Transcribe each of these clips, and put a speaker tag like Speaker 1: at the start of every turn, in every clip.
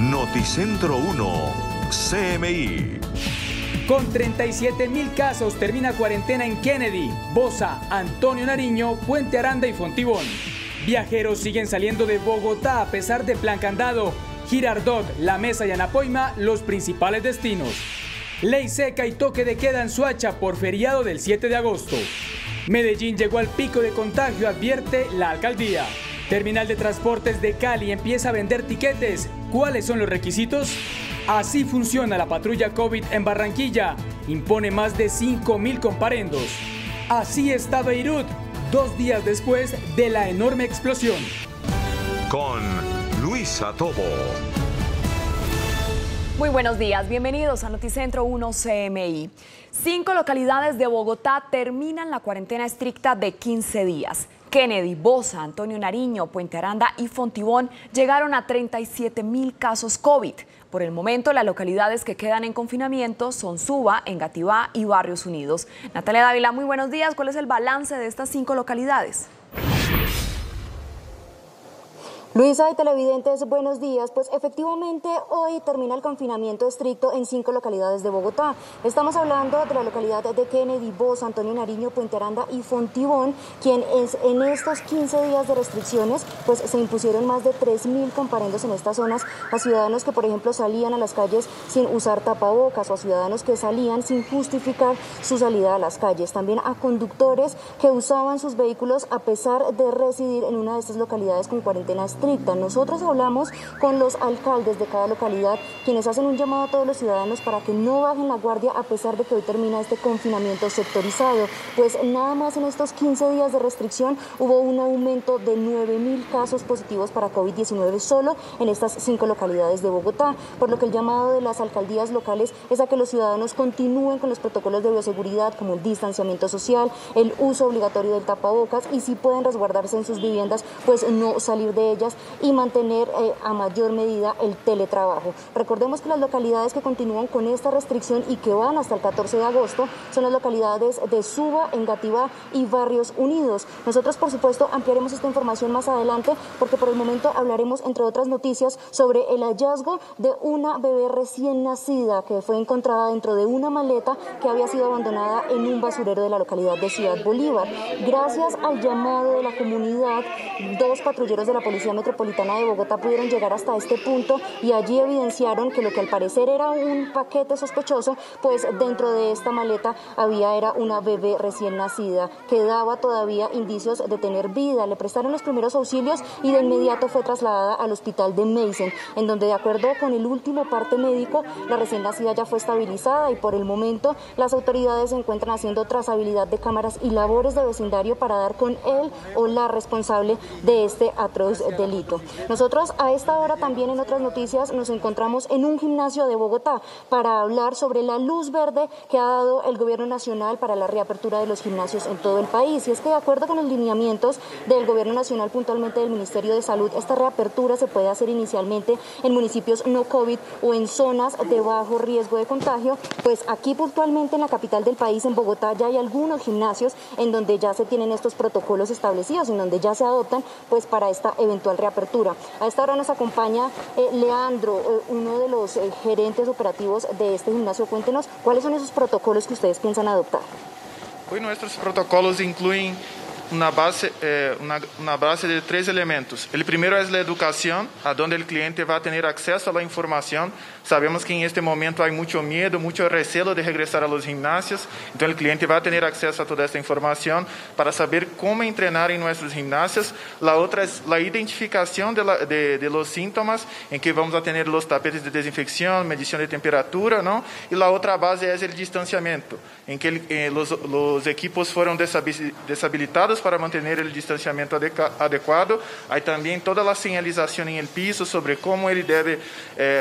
Speaker 1: Noticentro 1, CMI.
Speaker 2: Con 37.000 casos termina cuarentena en Kennedy, Bosa, Antonio Nariño, Puente Aranda y Fontibón. Viajeros siguen saliendo de Bogotá a pesar de plan candado. Girardot, La Mesa y Anapoima, los principales destinos. Ley seca y toque de queda en Soacha por feriado del 7 de agosto. Medellín llegó al pico de contagio, advierte la alcaldía. Terminal de Transportes de Cali empieza a vender tiquetes. ¿Cuáles son los requisitos? Así funciona la patrulla COVID en Barranquilla. Impone más de 5.000 comparendos. Así está Beirut, 2 días después de la enorme explosión.
Speaker 1: Con Luisa Tobo.
Speaker 3: Muy buenos días, bienvenidos a Noticentro 1 CMI. 5 localidades de Bogotá terminan la cuarentena estricta de 15 días. Kennedy, Bosa, Antonio Nariño, Puente Aranda y Fontibón llegaron a 37.000 casos COVID. Por el momento, las localidades que quedan en confinamiento son Suba, Engativá y Barrios Unidos. Natalia Dávila, muy buenos días. ¿Cuál es el balance de estas 5 localidades?
Speaker 4: Luisa y televidentes, buenos días. Pues efectivamente hoy termina el confinamiento estricto en 5 localidades de Bogotá. Estamos hablando de la localidad de Kennedy, Bosa, Antonio Nariño, Puente Aranda y Fontibón, quien en estos 15 días de restricciones pues se impusieron más de 3.000 comparendos en estas zonas a ciudadanos que por ejemplo salían a las calles sin usar tapabocas o a ciudadanos que salían sin justificar su salida a las calles. También a conductores que usaban sus vehículos a pesar de residir en una de estas localidades con cuarentena estricta. Nosotros hablamos con los alcaldes de cada localidad, quienes hacen un llamado a todos los ciudadanos para que no bajen la guardia a pesar de que hoy termina este confinamiento sectorizado. Pues nada más en estos 15 días de restricción hubo un aumento de 9.000 casos positivos para COVID-19 solo en estas 5 localidades de Bogotá, por lo que el llamado de las alcaldías locales es a que los ciudadanos continúen con los protocolos de bioseguridad como el distanciamiento social, el uso obligatorio del tapabocas y si pueden resguardarse en sus viviendas, pues no salir de ellas y mantener a mayor medida el teletrabajo. Recordemos que las localidades que continúan con esta restricción y que van hasta el 14 de agosto son las localidades de Suba, Engativá y Barrios Unidos. Nosotros, por supuesto, ampliaremos esta información más adelante porque por el momento hablaremos, entre otras noticias, sobre el hallazgo de una bebé recién nacida que fue encontrada dentro de una maleta que había sido abandonada en un basurero de la localidad de Ciudad Bolívar. Gracias al llamado de la comunidad, 2 patrulleros de la Policía Metropolitana de Bogotá pudieron llegar hasta este punto y allí evidenciaron que lo que al parecer era un paquete sospechoso, pues dentro de esta maleta era una bebé recién nacida que daba todavía indicios de tener vida. Le prestaron los primeros auxilios y de inmediato fue trasladada al hospital de Meissen, en donde de acuerdo con el último parte médico, la recién nacida ya fue estabilizada y por el momento las autoridades se encuentran haciendo trazabilidad de cámaras y labores de vecindario para dar con él o la responsable de este atroz delito. Nosotros a esta hora también en otras noticias nos encontramos en un gimnasio de Bogotá para hablar sobre la luz verde que ha dado el gobierno nacional para la reapertura de los gimnasios en todo el país. Y es que de acuerdo con los lineamientos del gobierno nacional, puntualmente del Ministerio de Salud, esta reapertura se puede hacer inicialmente en municipios no COVID o en zonas de bajo riesgo de contagio. Pues aquí puntualmente en la capital del país, en Bogotá, ya hay algunos gimnasios en donde ya se tienen estos protocolos establecidos, en donde ya se adoptan pues para esta eventual reapertura. A esta hora nos acompaña Leandro, uno de los gerentes operativos de este gimnasio. Cuéntenos cuáles son esos protocolos que ustedes piensan adoptar.
Speaker 5: Hoy nuestros protocolos incluyen una base de 3 elementos. El primero es la educación, a donde el cliente va a tener acceso a la información. Sabemos que en este momento hay mucho miedo, mucho recelo de regresar a los gimnasios. Entonces el cliente va a tener acceso a toda esta información para saber cómo entrenar en nuestros gimnasios. La otra es la identificación de los síntomas, en que vamos a tener los tapetes de desinfección, medición de temperatura, ¿no? Y la otra base es el distanciamiento, en que los equipos fueron deshabilitados para mantener el distanciamiento adecuado. Hay también toda la señalización en el piso sobre cómo él debe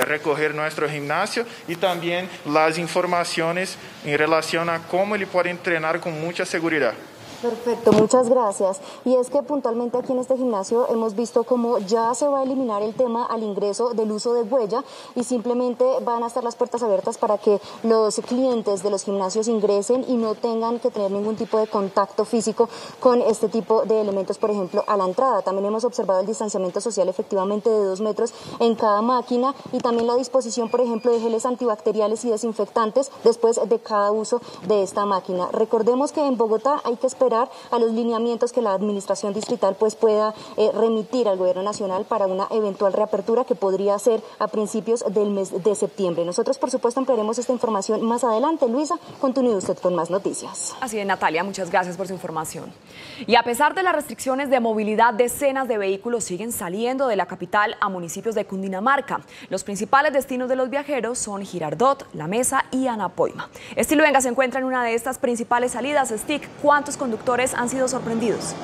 Speaker 5: recorrer nuestro gimnasio y también las informaciones en relación a cómo él puede entrenar con mucha seguridad.
Speaker 4: Perfecto, muchas gracias. Y es que puntualmente aquí en este gimnasio hemos visto cómo ya se va a eliminar el tema al ingreso del uso de huella y simplemente van a estar las puertas abiertas para que los clientes de los gimnasios ingresen y no tengan que tener ningún tipo de contacto físico con este tipo de elementos, por ejemplo, a la entrada. También hemos observado el distanciamiento social efectivamente de 2 metros en cada máquina y también la disposición, por ejemplo, de geles antibacteriales y desinfectantes después de cada uso de esta máquina. Recordemos que en Bogotá hay que esperar a los lineamientos que la administración distrital pues pueda remitir al gobierno nacional para una eventual reapertura que podría ser a principios del mes de septiembre. Nosotros, por supuesto, ampliaremos esta información más adelante. Luisa, continúe usted con más noticias.
Speaker 3: Así es, Natalia, muchas gracias por su información. Y a pesar de las restricciones de movilidad, decenas de vehículos siguen saliendo de la capital a municipios de Cundinamarca. Los principales destinos de los viajeros son Girardot, La Mesa y Anapoima. Estilo Venga se encuentra en una de estas principales salidas. Stick, ¿cuántos conductores han sido sorprendidos?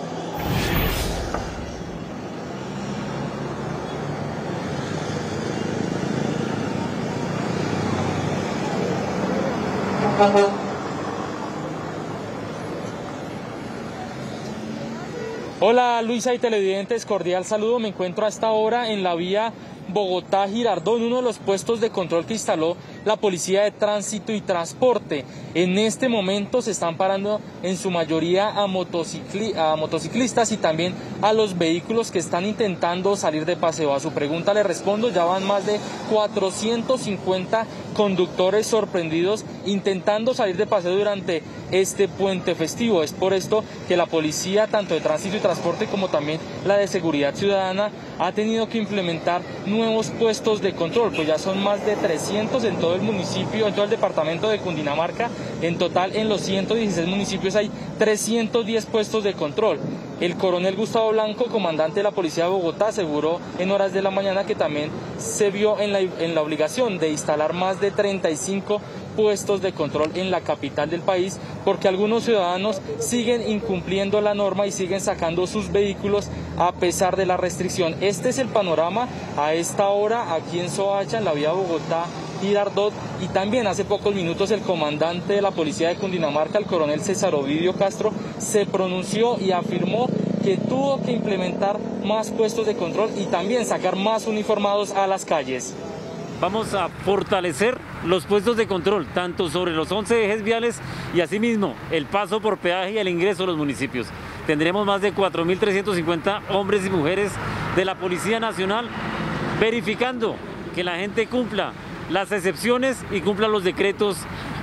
Speaker 6: Hola Luisa y televidentes, cordial saludo. Me encuentro a esta hora en la vía Bogotá-Girardot, uno de los puestos de control que instaló la Policía de Tránsito y Transporte. En este momento se están parando en su mayoría a motociclistas y también a los vehículos que están intentando salir de paseo. A su pregunta le respondo, ya van más de 450 conductores sorprendidos intentando salir de paseo durante este puente festivo. Es por esto que la Policía, tanto de Tránsito y Transporte como también la de Seguridad Ciudadana, ha tenido que implementar nuevos puestos de control, pues ya son más de 300 en todo el municipio, en todo el departamento de Cundinamarca. En total, en los 116 municipios hay 310 puestos de control. El coronel Gustavo Blanco, comandante de la Policía de Bogotá, aseguró en horas de la mañana que también se vio en la obligación de instalar más de 35 puestos de control en la capital del país, porque algunos ciudadanos siguen incumpliendo la norma y siguen sacando sus vehículos a pesar de la restricción. Este es el panorama a esta hora aquí en Soacha, en la vía Bogotá-Girardot, y también hace pocos minutos el comandante de la Policía de Cundinamarca, el coronel César Ovidio Castro, se pronunció y afirmó que tuvo que implementar más puestos de control y también sacar más uniformados a las calles.
Speaker 7: Vamos a fortalecer los puestos de control, tanto sobre los 11 ejes viales y asimismo el paso por peaje y el ingreso a los municipios. Tendremos más de 4.350 hombres y mujeres de la Policía Nacional verificando que la gente cumpla las excepciones y cumpla los decretos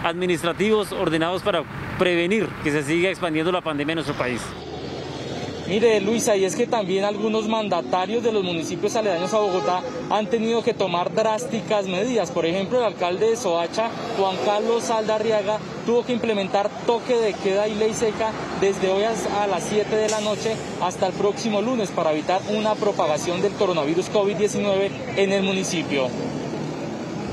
Speaker 7: administrativos ordenados para prevenir que se siga expandiendo la pandemia en nuestro país.
Speaker 6: Mire, Luisa, y es que también algunos mandatarios de los municipios aledaños a Bogotá han tenido que tomar drásticas medidas. Por ejemplo, el alcalde de Soacha, Juan Carlos Saldarriaga, tuvo que implementar toque de queda y ley seca desde hoy a las 7 de la noche hasta el próximo lunes para evitar una propagación del coronavirus COVID-19 en el municipio.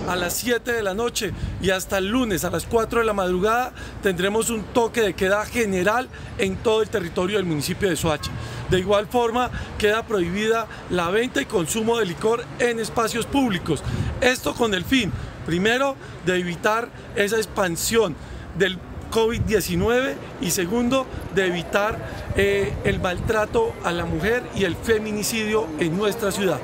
Speaker 8: A las 7 de la noche y hasta el lunes a las 4 de la madrugada tendremos un toque de queda general en todo el territorio del municipio de Soacha. De igual forma queda prohibida la venta y consumo de licor en espacios públicos. Esto con el fin, primero, de evitar esa expansión del COVID-19 y segundo, de evitar el maltrato a la mujer y el feminicidio en nuestra ciudad.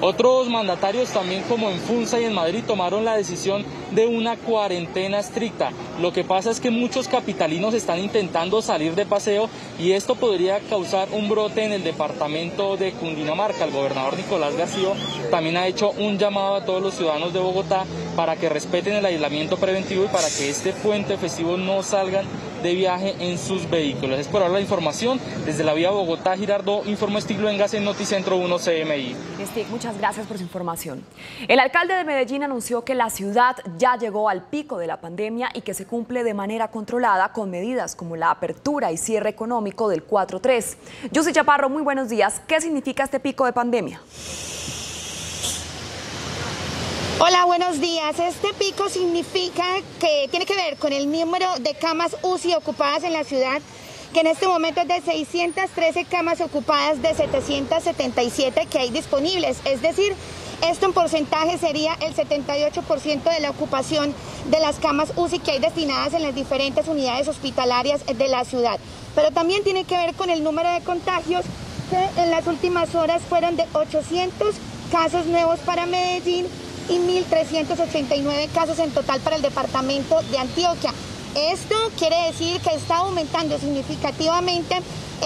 Speaker 6: Otros mandatarios también, como en Funza y en Madrid, tomaron la decisión de una cuarentena estricta. Lo que pasa es que muchos capitalinos están intentando salir de paseo y esto podría causar un brote en el departamento de Cundinamarca. El gobernador Nicolás García también ha hecho un llamado a todos los ciudadanos de Bogotá para que respeten el aislamiento preventivo y para que este puente festivo no salgan de viaje en sus vehículos. Es por ahora la información. Desde la vía Bogotá-Girardot, informó Estiglo Engas en Noticentro 1 CMI.
Speaker 3: Muchas gracias por su información. El alcalde de Medellín anunció que la ciudad ya llegó al pico de la pandemia y que se cumple de manera controlada con medidas como la apertura y cierre económico del 4-3. Yussi Chaparro, muy buenos días. ¿Qué significa este pico de pandemia?
Speaker 9: Hola, buenos días. Este pico significa que tiene que ver con el número de camas UCI ocupadas en la ciudad, que en este momento es de 613 camas ocupadas de 777 que hay disponibles. Es decir, Esto en porcentaje sería el 78% de la ocupación de las camas UCI que hay destinadas en las diferentes unidades hospitalarias de la ciudad. Pero también tiene que ver con el número de contagios, que en las últimas horas fueron de 800 casos nuevos para Medellín y 1.389 casos en total para el departamento de Antioquia. Esto quiere decir que está aumentando significativamente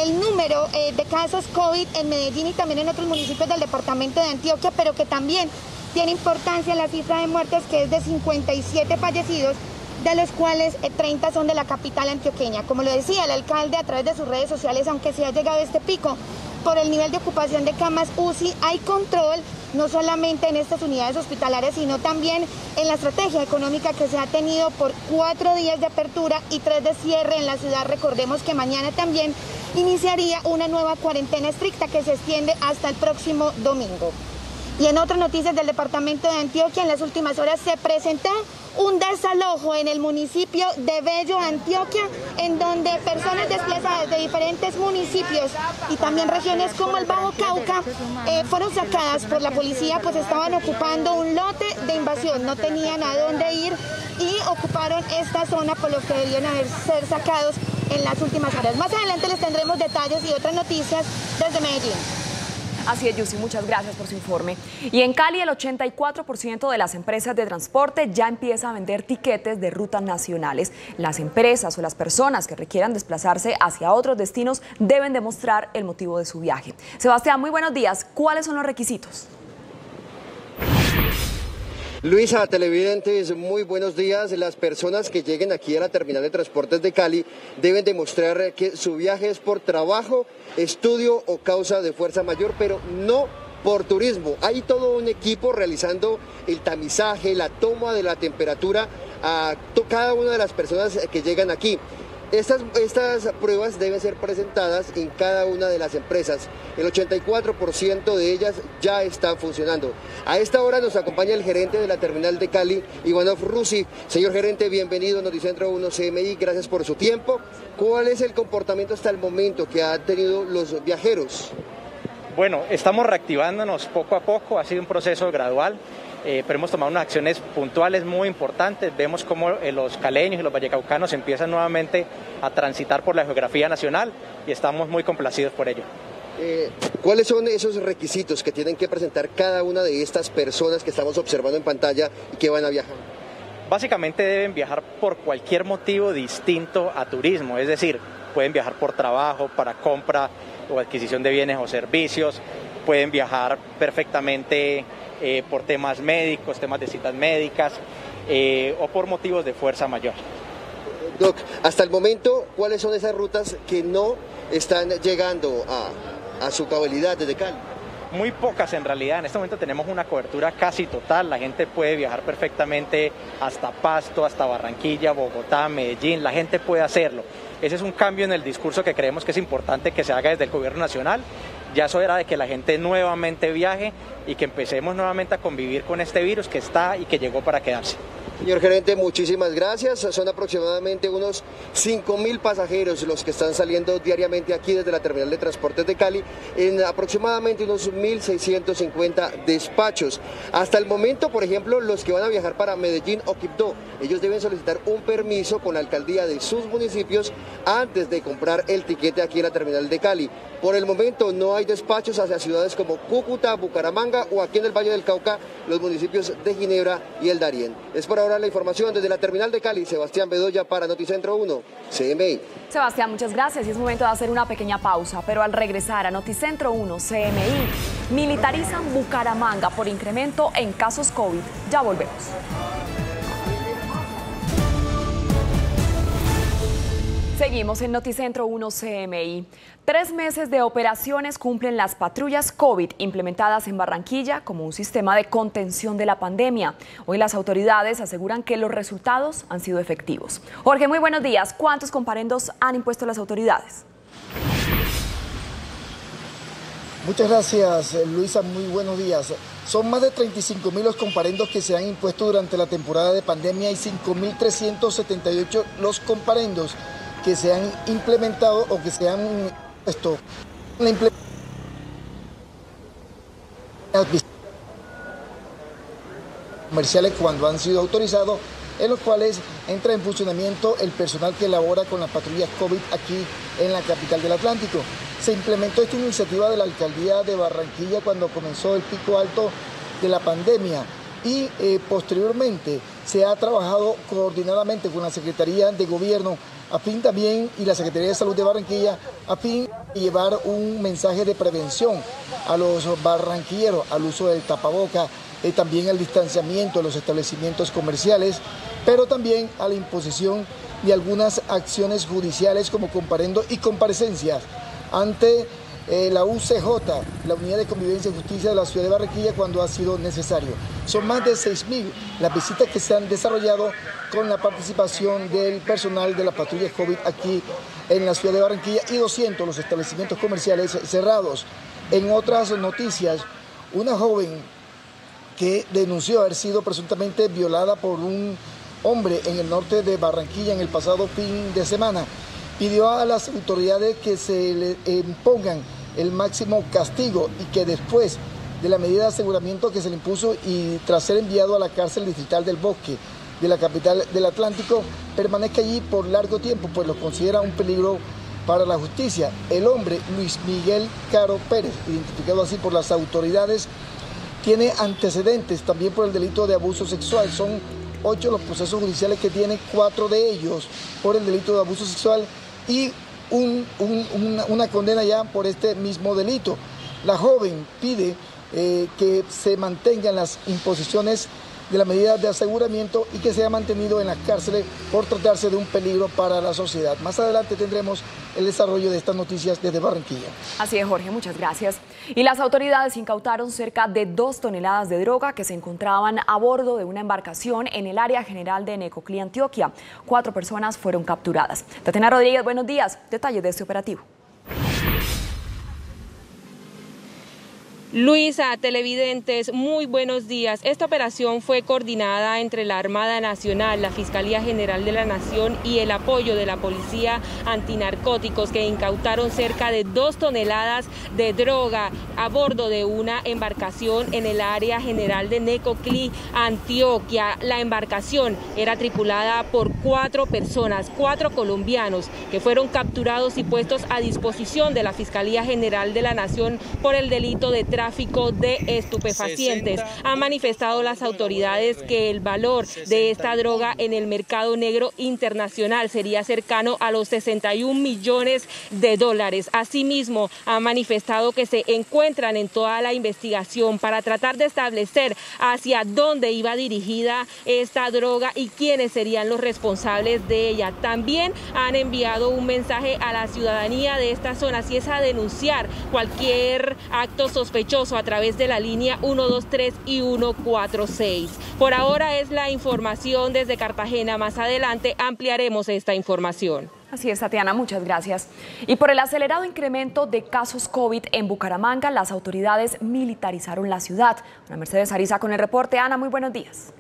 Speaker 9: el número de casos COVID en Medellín y también en otros municipios del departamento de Antioquia, pero que también tiene importancia la cifra de muertes, que es de 57 fallecidos, de los cuales 30 son de la capital antioqueña. Como lo decía el alcalde a través de sus redes sociales, aunque se ha llegado a este pico por el nivel de ocupación de camas UCI, hay control no solamente en estas unidades hospitalarias, sino también en la estrategia económica que se ha tenido por 4 días de apertura y 3 de cierre en la ciudad. Recordemos que mañana también iniciaría una nueva cuarentena estricta que se extiende hasta el próximo domingo. Y en otras noticias del departamento de Antioquia, en las últimas horas se presentó un desalojo en el municipio de Bello, Antioquia, en donde personas desplazadas de diferentes municipios y también regiones como el Bajo Cauca fueron sacadas por la policía, pues estaban ocupando un lote de invasión, no tenían a dónde ir y ocuparon esta zona, por lo que debían ser sacados en las últimas horas. Más adelante les tendremos detalles y otras noticias desde Medellín.
Speaker 3: Así es, Yusi, muchas gracias por su informe. Y en Cali, el 84% de las empresas de transporte ya empieza a vender tiquetes de rutas nacionales. Las empresas o las personas que requieran desplazarse hacia otros destinos deben demostrar el motivo de su viaje. Sebastián, muy buenos días. ¿Cuáles son los requisitos?
Speaker 10: Luisa, televidentes, muy buenos días. Las personas que lleguen aquí a la terminal de transportes de Cali deben demostrar que su viaje es por trabajo, estudio o causa de fuerza mayor, pero no por turismo. Hay todo un equipo realizando el tamizaje, la toma de la temperatura a cada una de las personas que llegan aquí. Estas pruebas deben ser presentadas en cada una de las empresas. El 84% de ellas ya están funcionando. A esta hora nos acompaña el gerente de la terminal de Cali, Ivanov Rusi. Señor gerente, bienvenido a Noticentro 1 CMI, gracias por su tiempo. ¿Cuál es el comportamiento hasta el momento que han tenido los viajeros?
Speaker 11: Bueno, estamos reactivándonos poco a poco, ha sido un proceso gradual. Pero hemos tomado unas acciones puntuales muy importantes. Vemos cómo los caleños y los vallecaucanos empiezan nuevamente a transitar por la geografía nacional y estamos muy complacidos por ello.
Speaker 10: ¿Cuáles son esos requisitos que tienen que presentar cada una de estas personas que estamos observando en pantalla y que van a viajar?
Speaker 11: Básicamente deben viajar por cualquier motivo distinto a turismo, es decir, pueden viajar por trabajo, para compra o adquisición de bienes o servicios, pueden viajar perfectamente por temas médicos, temas de citas médicas o por motivos de fuerza mayor.
Speaker 10: Doc, hasta el momento, ¿cuáles son esas rutas que no están llegando a su cabalidad desde Cali?
Speaker 11: Muy pocas en realidad, en este momento tenemos una cobertura casi total, la gente puede viajar perfectamente hasta Pasto, hasta Barranquilla, Bogotá, Medellín, la gente puede hacerlo. Ese es un cambio en el discurso que creemos que es importante que se haga desde el gobierno nacional. Ya es hora de que la gente nuevamente viaje y que empecemos nuevamente a convivir con este virus que está y que llegó para quedarse.
Speaker 10: Señor gerente, muchísimas gracias. Son aproximadamente unos 5.000 pasajeros los que están saliendo diariamente aquí desde la terminal de transportes de Cali en aproximadamente unos 1.650 despachos. Hasta el momento, por ejemplo, los que van a viajar para Medellín o Quibdó, ellos deben solicitar un permiso con la alcaldía de sus municipios antes de comprar el tiquete aquí en la terminal de Cali. Por el momento no hay despachos hacia ciudades como Cúcuta, Bucaramanga o aquí en el Valle del Cauca, los municipios de Ginebra y el Darién. Es por ahora la información desde la terminal de Cali. Sebastián Bedoya para Noticentro 1, CMI.
Speaker 3: Sebastián, muchas gracias y es momento de hacer una pequeña pausa, pero al regresar a Noticentro 1, CMI, militarizan Bucaramanga por incremento en casos COVID. Ya volvemos. Seguimos en Noticentro 1 CMI. 3 meses de operaciones cumplen las patrullas COVID implementadas en Barranquilla como un sistema de contención de la pandemia. Hoy las autoridades aseguran que los resultados han sido efectivos. Jorge, muy buenos días. ¿Cuántos comparendos han impuesto las autoridades?
Speaker 12: Muchas gracias, Luisa. Muy buenos días. Son más de 35.000 los comparendos que se han impuesto durante la temporada de pandemia y 5.378 los comparendos que se han implementado o que se han puesto en la implementación. comerciales cuando han sido autorizados, en los cuales entra en funcionamiento el personal que elabora con las patrullas COVID aquí en la capital del Atlántico. Se implementó esta iniciativa de la Alcaldía de Barranquilla cuando comenzó el pico alto de la pandemia y posteriormente se ha trabajado coordinadamente con la Secretaría de Gobierno a fin también y la Secretaría de Salud de Barranquilla a fin de llevar un mensaje de prevención a los barranquilleros al uso del tapaboca, también al distanciamiento de los establecimientos comerciales, pero también a la imposición de algunas acciones judiciales como comparendo y comparecencias ante la UCJ, la Unidad de Convivencia y Justicia de la Ciudad de Barranquilla, cuando ha sido necesario. Son más de 6.000 las visitas que se han desarrollado con la participación del personal de la patrulla COVID aquí en la Ciudad de Barranquilla y 200 los establecimientos comerciales cerrados. En otras noticias, una joven que denunció haber sido presuntamente violada por un hombre en el norte de Barranquilla en el pasado fin de semana, pidió a las autoridades que se le impongan el máximo castigo y que después de la medida de aseguramiento que se le impuso y tras ser enviado a la cárcel distrital del Bosque de la capital del Atlántico, permanezca allí por largo tiempo, pues lo considera un peligro para la justicia. El hombre, Luis Miguel Caro Pérez, identificado así por las autoridades, tiene antecedentes también por el delito de abuso sexual. Son 8 los procesos judiciales que tiene, 4 de ellos por el delito de abuso sexual y una condena ya por este mismo delito. La joven pide que se mantengan las imposiciones de la medida de aseguramiento y que sea mantenido en las cárceles por tratarse de un peligro para la sociedad. Más adelante tendremos el desarrollo de estas noticias desde Barranquilla.
Speaker 3: Así es, Jorge, muchas gracias. Y las autoridades incautaron cerca de 2 toneladas de droga que se encontraban a bordo de una embarcación en el área general de Necoclí, Antioquia. 4 personas fueron capturadas. Tatiana Rodríguez, buenos días. Detalles de este operativo.
Speaker 13: Luisa, televidentes, muy buenos días. Esta operación fue coordinada entre la Armada Nacional, la Fiscalía General de la Nación y el apoyo de la Policía Antinarcóticos, que incautaron cerca de 2 toneladas de droga a bordo de una embarcación en el área general de Necoclí, Antioquia. La embarcación era tripulada por 4 personas, 4 colombianos, que fueron capturados y puestos a disposición de la Fiscalía General de la Nación por el delito de tráfico de estupefacientes. Han manifestado las autoridades que el valor de esta droga en el mercado negro internacional sería cercano a los 61 millones de dólares. Asimismo, han manifestado que se encuentran en toda la investigación para tratar de establecer hacia dónde iba dirigida esta droga y quiénes serían los responsables de ella. También han enviado un mensaje a la ciudadanía de esta zona, si es a denunciar cualquier acto sospechoso a través de la línea 123 y 146. Por ahora es la información desde Cartagena. Más adelante ampliaremos esta información.
Speaker 3: Así es, Tatiana, muchas gracias. Y por el acelerado incremento de casos COVID en Bucaramanga, las autoridades militarizaron la ciudad. Ana Mercedes Ariza con el reporte. Ana, muy buenos días.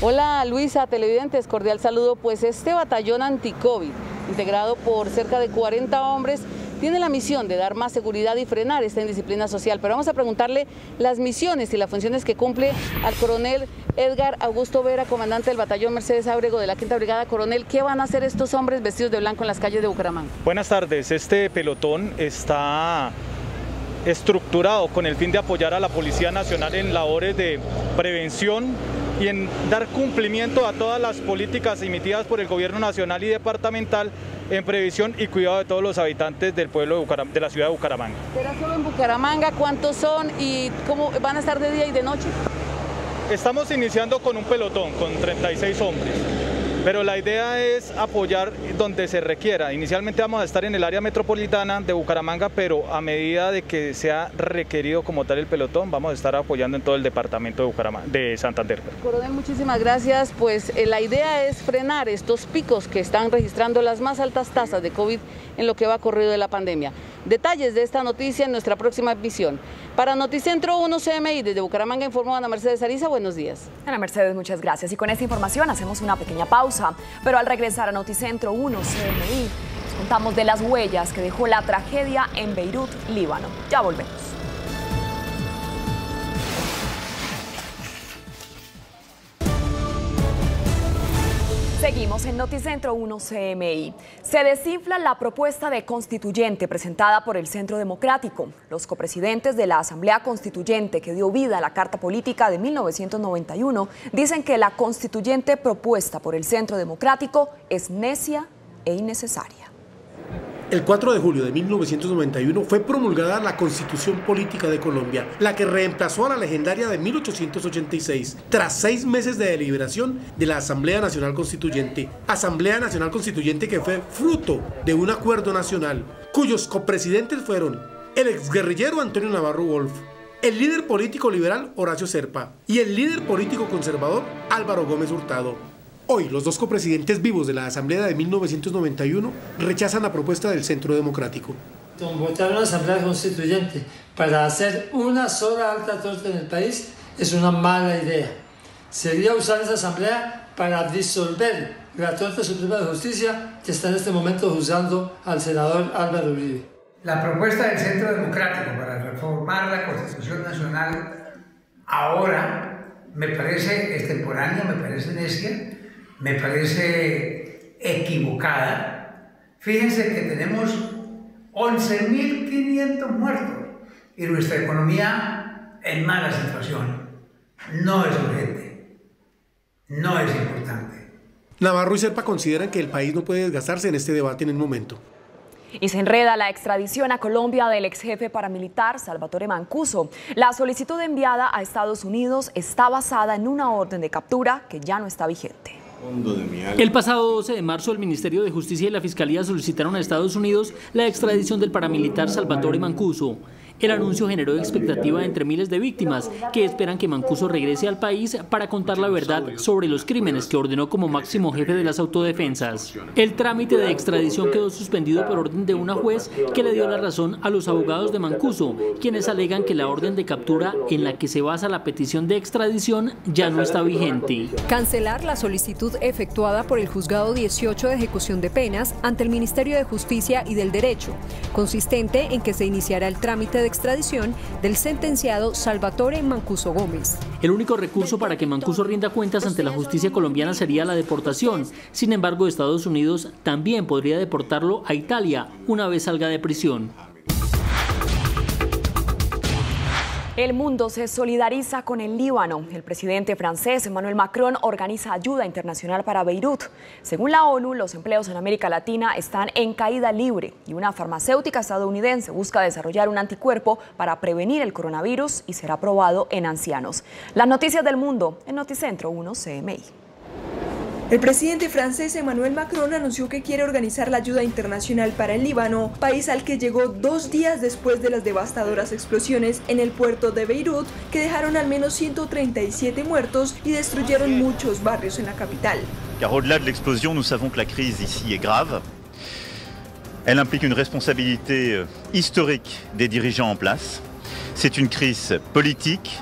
Speaker 14: Hola Luisa, televidentes, cordial saludo. Pues este batallón anti-COVID, integrado por cerca de 40 hombres, tiene la misión de dar más seguridad y frenar esta indisciplina social. Pero vamos a preguntarle las misiones y las funciones que cumple al coronel Edgar Augusto Vera, comandante del batallón Mercedes Ábrego de la 5ª Brigada. Coronel, ¿qué van a hacer estos hombres vestidos de blanco en las calles de Bucaramanga?
Speaker 15: Buenas tardes, este pelotón está estructurado con el fin de apoyar a la Policía Nacional en labores de prevención y en dar cumplimiento a todas las políticas emitidas por el Gobierno Nacional y Departamental en previsión y cuidado de todos los habitantes del pueblo de la ciudad de Bucaramanga.
Speaker 14: ¿Será solo en Bucaramanga? ¿Cuántos son y cómo van a estar de día y de noche?
Speaker 15: Estamos iniciando con un pelotón, con 36 hombres, pero la idea es apoyar donde se requiera. Inicialmente vamos a estar en el área metropolitana de Bucaramanga, pero a medida de que sea requerido como tal el pelotón, vamos a estar apoyando en todo el departamento de Bucaramanga, de Santander.
Speaker 14: Coronel, muchísimas gracias. Pues la idea es frenar estos picos que están registrando las más altas tasas de COVID en lo que va corrido de la pandemia. Detalles de esta noticia en nuestra próxima emisión. Para Noticentro 1 CMI, desde Bucaramanga informó Ana Mercedes Ariza. Buenos días.
Speaker 3: Ana Mercedes, muchas gracias. Y con esta información hacemos una pequeña pausa, pero al regresar a Noticentro 1 CMI, nos contamos de las huellas que dejó la tragedia en Beirut, Líbano. Ya volvemos. Seguimos en Noticentro 1 CMI. Se desinfla la propuesta de constituyente presentada por el Centro Democrático. Los copresidentes de la Asamblea Constituyente que dio vida a la Carta Política de 1991 dicen que la constituyente propuesta por el Centro Democrático es necia e innecesaria.
Speaker 16: El 4 de julio de 1991 fue promulgada la Constitución Política de Colombia, la que reemplazó a la legendaria de 1886, tras 6 meses de deliberación de la Asamblea Nacional Constituyente. Asamblea Nacional Constituyente que fue fruto de un acuerdo nacional, cuyos copresidentes fueron el exguerrillero Antonio Navarro Wolf, el líder político liberal Horacio Serpa y el líder político conservador Álvaro Gómez Hurtado. Hoy, los dos copresidentes vivos de la Asamblea de 1991 rechazan la propuesta del Centro Democrático.
Speaker 17: Votar una Asamblea Constituyente para hacer una sola alta corte en el país es una mala idea. Sería usar esa Asamblea para disolver la Corte Suprema de Justicia que está en este momento juzgando al senador Álvaro Uribe.
Speaker 18: La propuesta del Centro Democrático para reformar la Constitución Nacional ahora me parece extemporánea, me parece necia, me parece equivocada. Fíjense que tenemos 11.500 muertos y nuestra economía en mala situación. No es urgente, no es importante.
Speaker 16: Navarro y Serpa consideran que el país no puede desgastarse en este debate en el momento.
Speaker 3: Y se enreda la extradición a Colombia del ex jefe paramilitar Salvatore Mancuso. La solicitud enviada a Estados Unidos está basada en una orden de captura que ya no está vigente.
Speaker 19: El pasado 12 de marzo, el Ministerio de Justicia y la Fiscalía solicitaron a Estados Unidos la extradición del paramilitar Salvatore Mancuso. El anuncio generó expectativa entre miles de víctimas que esperan que Mancuso regrese al país para contar la verdad sobre los crímenes que ordenó como máximo jefe de las autodefensas. El trámite de extradición quedó suspendido por orden de una juez que le dio la razón a los abogados de Mancuso, quienes alegan que la orden de captura en la que se basa la petición de extradición ya no está vigente.
Speaker 20: Cancelar la solicitud efectuada por el Juzgado 18 de Ejecución de Penas ante el Ministerio de Justicia y del Derecho, consistente en que se iniciará el trámite de extradición del sentenciado Salvatore Mancuso Gómez.
Speaker 19: El único recurso para que Mancuso rinda cuentas ante la justicia colombiana sería la deportación. Sin embargo, Estados Unidos también podría deportarlo a Italia una vez salga de prisión.
Speaker 3: El mundo se solidariza con el Líbano. El presidente francés Emmanuel Macron organiza ayuda internacional para Beirut. Según la ONU, los empleos en América Latina están en caída libre y una farmacéutica estadounidense busca desarrollar un anticuerpo para prevenir el coronavirus y será probado en ancianos. Las noticias del mundo en Noticentro 1 CMI.
Speaker 21: El presidente francés Emmanuel Macron anunció que quiere organizar la ayuda internacional para el Líbano, país al que llegó 2 días después de las devastadoras explosiones en el puerto de Beirut, que dejaron al menos 137 muertos y destruyeron muchos barrios en la capital.
Speaker 22: Car au-delà de l'explosion, nous savons que la crise ici est grave. Elle implique une responsabilité historique des dirigeants en place. C'est une crise politique,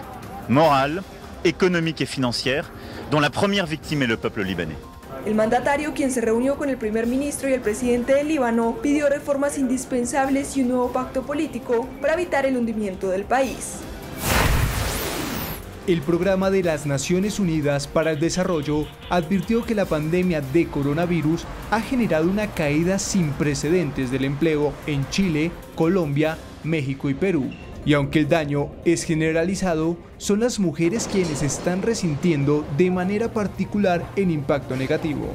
Speaker 22: morale, économique et financière, dont la première victime est le peuple libanais.
Speaker 21: El mandatario, quien se reunió con el primer ministro y el presidente del Líbano, pidió reformas indispensables y un nuevo pacto político para evitar el hundimiento del país.
Speaker 23: El Programa de las Naciones Unidas para el Desarrollo advirtió que la pandemia de coronavirus ha generado una caída sin precedentes del empleo en Chile, Colombia, México y Perú. Y aunque el daño es generalizado, son las mujeres quienes están resintiendo de manera particular el impacto negativo.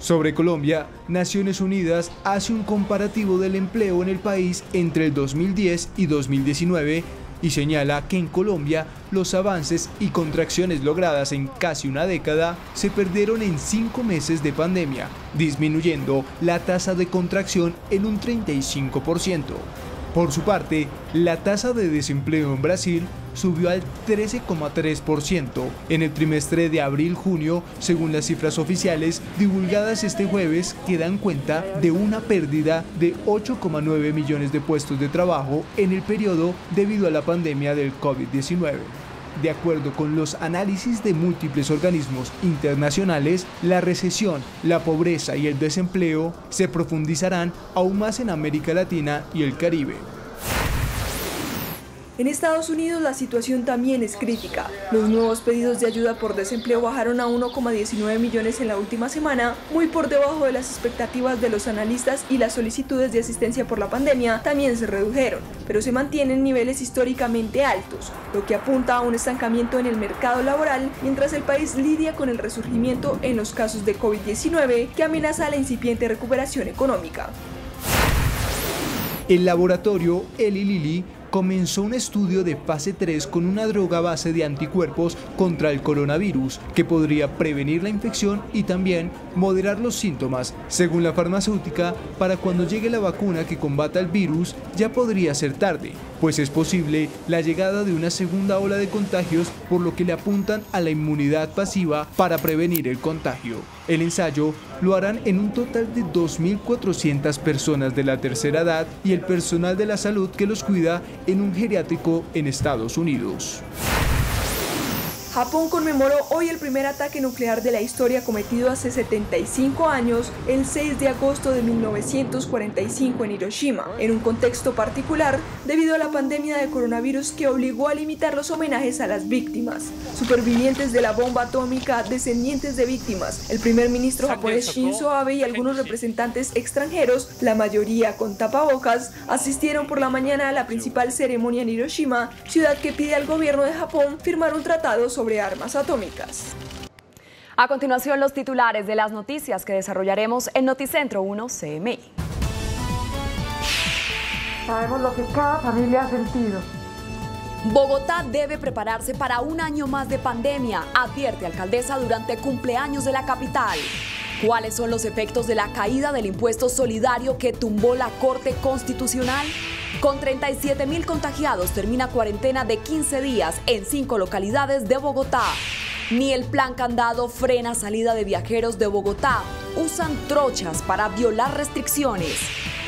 Speaker 23: Sobre Colombia, Naciones Unidas hace un comparativo del empleo en el país entre el 2010 y 2019 y señala que en Colombia los avances y contracciones logradas en casi una década se perdieron en 5 meses de pandemia, disminuyendo la tasa de contracción en un 35%. Por su parte, la tasa de desempleo en Brasil subió al 13,3% en el trimestre de abril-junio, según las cifras oficiales divulgadas este jueves, que dan cuenta de una pérdida de 8,9 millones de puestos de trabajo en el periodo debido a la pandemia del COVID-19. De acuerdo con los análisis de múltiples organismos internacionales, la recesión, la pobreza y el desempleo se profundizarán aún más en América Latina y el Caribe.
Speaker 21: En Estados Unidos la situación también es crítica. Los nuevos pedidos de ayuda por desempleo bajaron a 1,19 millones en la última semana, muy por debajo de las expectativas de los analistas, y las solicitudes de asistencia por la pandemia también se redujeron, pero se mantienen niveles históricamente altos, lo que apunta a un estancamiento en el mercado laboral mientras el país lidia con el resurgimiento en los casos de COVID-19 que amenaza la incipiente recuperación económica.
Speaker 23: El laboratorio Eli Lilly comenzó un estudio de fase 3 con una droga a base de anticuerpos contra el coronavirus que podría prevenir la infección y también moderar los síntomas. Según la farmacéutica, para cuando llegue la vacuna que combata el virus ya podría ser tarde, pues es posible la llegada de una segunda ola de contagios, por lo que le apuntan a la inmunidad pasiva para prevenir el contagio. El ensayo lo harán en un total de 2.400 personas de la tercera edad y el personal de la salud que los cuida en un geriátrico en Estados Unidos.
Speaker 21: Japón conmemoró hoy el primer ataque nuclear de la historia cometido hace 75 años, el 6 de agosto de 1945 en Hiroshima, en un contexto particular debido a la pandemia de coronavirus que obligó a limitar los homenajes a las víctimas. Supervivientes de la bomba atómica, descendientes de víctimas, el primer ministro japonés Shinzo Abe y algunos representantes extranjeros, la mayoría con tapabocas, asistieron por la mañana a la principal ceremonia en Hiroshima, ciudad que pide al gobierno de Japón firmar un tratado sobre armas atómicas.
Speaker 3: A continuación, los titulares de las noticias que desarrollaremos en Noticentro 1 CMI.
Speaker 1: Sabemos lo que cada familia ha sentido.
Speaker 3: Bogotá debe prepararse para un año más de pandemia, advierte alcaldesa durante cumpleaños de la capital. ¿Cuáles son los efectos de la caída del impuesto solidario que tumbó la Corte Constitucional? Con 37.000 contagiados termina cuarentena de 15 días en 5 localidades de Bogotá. Ni el plan candado frena salida de viajeros de Bogotá. Usan trochas para violar restricciones.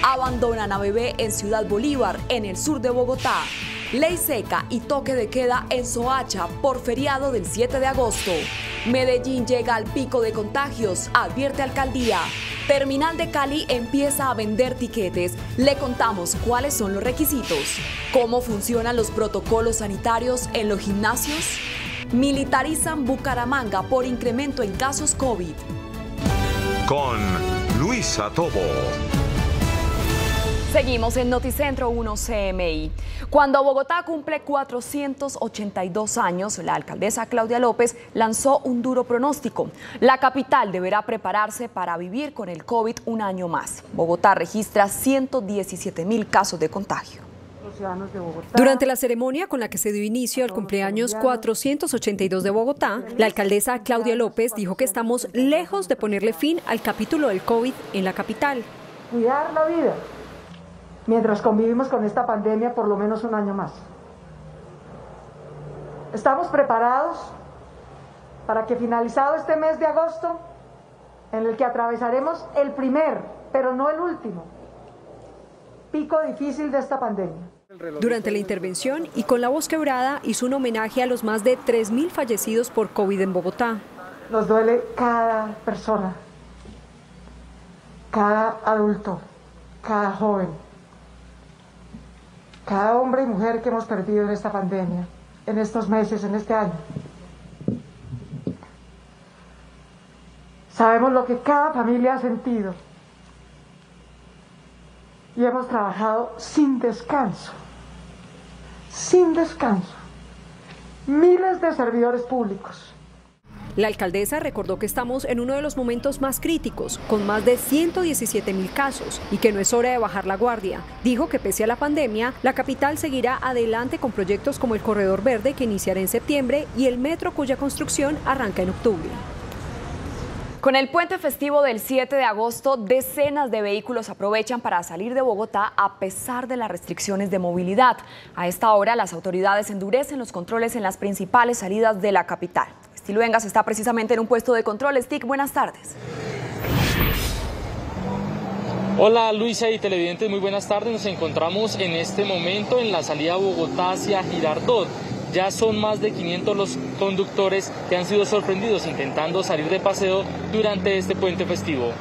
Speaker 3: Abandonan a bebé en Ciudad Bolívar, en el sur de Bogotá. Ley seca y toque de queda en Soacha por feriado del 7 de agosto. Medellín llega al pico de contagios, advierte alcaldía. Terminal de Cali empieza a vender tiquetes. Le contamos cuáles son los requisitos. ¿Cómo funcionan los protocolos sanitarios en los gimnasios? Militarizan Bucaramanga por incremento en casos COVID.
Speaker 2: Con Luisa Tobo.
Speaker 3: Seguimos en Noticentro 1 CMI. Cuando Bogotá cumple 482 años, la alcaldesa Claudia López lanzó un duro pronóstico. La capital deberá prepararse para vivir con el COVID un año más. Bogotá registra 117.000 casos de contagio.
Speaker 20: Durante la ceremonia con la que se dio inicio al cumpleaños 482 de Bogotá, la alcaldesa Claudia López dijo que estamos lejos de ponerle fin al capítulo del COVID en la capital.
Speaker 1: Cuidar la vida mientras convivimos con esta pandemia por lo menos un año más. Estamos preparados para que finalizado este mes de agosto, en el que atravesaremos el primer, pero no el último, pico difícil de esta pandemia.
Speaker 20: Durante la intervención y con la voz quebrada hizo un homenaje a los más de 3.000 fallecidos por COVID en Bogotá.
Speaker 1: Nos duele cada persona, cada adulto, cada joven, cada hombre y mujer que hemos perdido en esta pandemia, en estos meses, en este año. Sabemos lo que cada familia ha sentido y hemos trabajado sin descanso, miles de servidores públicos.
Speaker 20: La alcaldesa recordó que estamos en uno de los momentos más críticos, con más de 117.000 casos, y que no es hora de bajar la guardia. Dijo que pese a la pandemia, la capital seguirá adelante con proyectos como el Corredor Verde, que iniciará en septiembre, y el metro, cuya construcción arranca en octubre.
Speaker 3: Con el puente festivo del 7 de agosto, decenas de vehículos aprovechan para salir de Bogotá a pesar de las restricciones de movilidad. A esta hora, las autoridades endurecen los controles en las principales salidas de la capital. Stiluengas está precisamente en un puesto de control. Stick, buenas tardes.
Speaker 6: Hola Luisa y televidentes, muy buenas tardes. Nos encontramos en este momento en la salida de Bogotá hacia Girardot. Ya son más de 500 los conductores que han sido sorprendidos intentando salir de paseo durante este puente festivo.